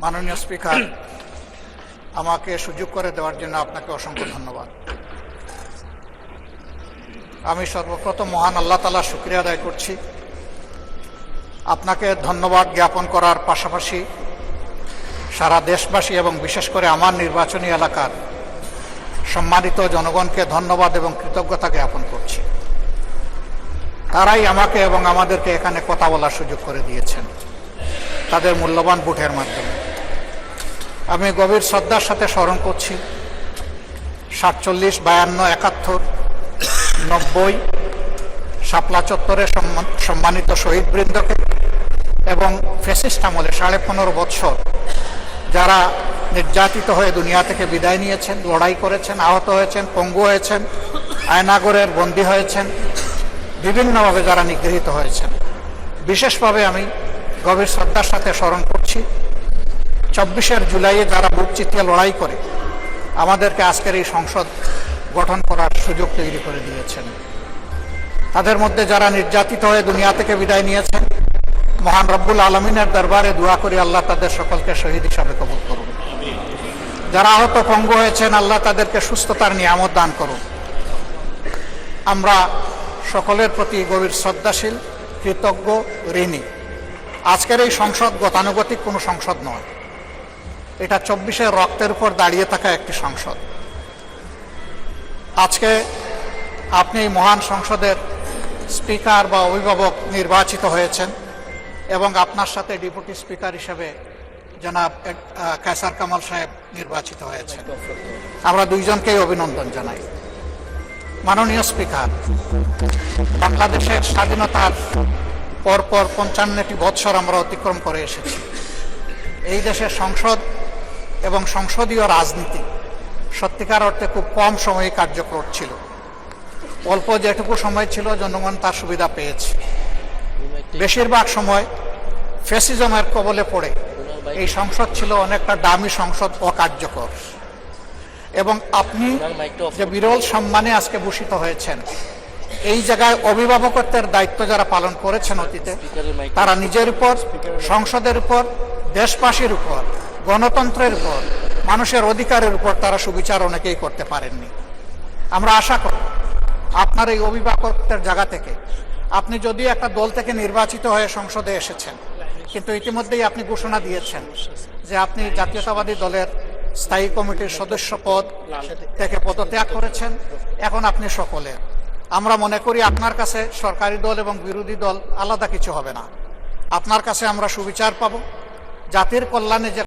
মাননীয় স্পিকার, আমাকে সুযোগ করে দেওয়ার জন্য আপনাকে অসংখ্য ধন্যবাদ। আমি সর্বপ্রথম মহান আল্লাহ তাআলার শুকরিয়া আদায় করছি। আপনাকে ধন্যবাদ জ্ঞাপন করার পাশাপাশি সারা দেশবাসী এবং বিশেষ করে আমার নির্বাচনী এলাকার সম্মানিত জনগণকে ধন্যবাদ এবং কৃতজ্ঞতা জ্ঞাপন করছি। তারাই আমাকে এবং আমাদেরকে এখানে কথা বলার সুযোগ করে দিয়েছেন তাদের মূল্যবান ভোটের মাধ্যমে। আমি গভীর শ্রদ্ধার সাথে স্মরণ করছি 47, 52, 71, 90 শাপলা চত্বরে সম্মানিত শহীদবৃন্দকে এবং ফ্যাসিস্ট আমলে 15.5 বছর যারা নির্যাতিত হয়ে দুনিয়া থেকে বিদায় নিয়েছেন, লড়াই করেছেন, আহত হয়েছেন, পঙ্গু হয়েছেন, আয়নাগরের বন্দী হয়েছেন, বিভিন্নভাবে যারা নিগৃহীত হয়েছেন, বিশেষভাবে আমি গভীর শ্রদ্ধার সাথে স্মরণ করছি 24 জুলাইয়ে যারা বুক চিতিয়ে লড়াই করে আমাদেরকে আজকের এই সংসদ গঠন করার সুযোগ তৈরি করে দিয়েছেন। তাদের মধ্যে যারা নির্যাতিত হয়ে দুনিয়া থেকে বিদায় নিয়েছেন, মহান রব্বুল আলমিনের দরবারে দোয়া করি আল্লাহ তাদের সকলকে শহীদ হিসাবে কবুল করুন। যারা আহত পঙ্গু হয়েছেন, আল্লাহ তাদেরকে সুস্থতার নিয়ামত দান করুন। আমরা সকলের প্রতি গভীর শ্রদ্ধাশীল, কৃতজ্ঞ, ঋণী। আজকের এই সংসদ গতানুগতিক কোনো সংসদ নয়, এটা 24 রক্তের উপর দাঁড়িয়ে থাকা একটি সংসদ। আজকে আপনি এই মহান সংসদের স্পিকার বা অভিভাবক নির্বাচিত হয়েছেন এবং আপনার সাথে ডেপুটি স্পিকার হিসেবে জনাব কায়সার কামাল সাহেব নির্বাচিত হয়েছেন। আমরা দুইজনকেই অভিনন্দন জানাই। মাননীয় স্পিকার, বাংলাদেশের স্বাধীনতার পরপর 55টি বৎসর আমরা অতিক্রম করে এসেছি। এই দেশের সংসদ এবং সংসদীয় রাজনীতি সত্যিকার অর্থে খুব কম সময়ে কার্যকর ছিল। অল্প যেটুকু সময় ছিল জনগণ তার সুবিধা পেয়েছে। বেশিরভাগ সময় ফ্যাসিজমের কবলে পড়ে এই সংসদ ছিল অনেকটা দামি সংসদ, অকার্যকর। এবং আপনি যে বিরল সম্মানে আজকে ভূষিত হয়েছেন, এই জায়গায় অভিভাবকত্বের দায়িত্ব যারা পালন করেছেন অতীতে, তারা নিজের উপর, সংসদের উপর, দেশবাসীর উপর, গণতন্ত্রের উপর, মানুষের অধিকারের উপর তারা সুবিচার অনেকেই করতে পারেননি। আমরা আশা করি আপনার এই অভিভাবকত্বের জায়গা থেকে, আপনি যদিও একটা দল থেকে নির্বাচিত হয়ে সংসদে এসেছেন, কিন্তু ইতিমধ্যেই আপনি ঘোষণা দিয়েছেন যে আপনি জাতীয়তাবাদী দলের স্থায়ী কমিটির সদস্য পদ থেকে পদত্যাগ করেছেন। এখন আপনি সকলের, আমরা মনে করি আপনার কাছে সরকারি দল এবং বিরোধী দল আলাদা কিছু হবে না। আপনার কাছে আমরা সুবিচার পাব। জাতির কল্যাণে যে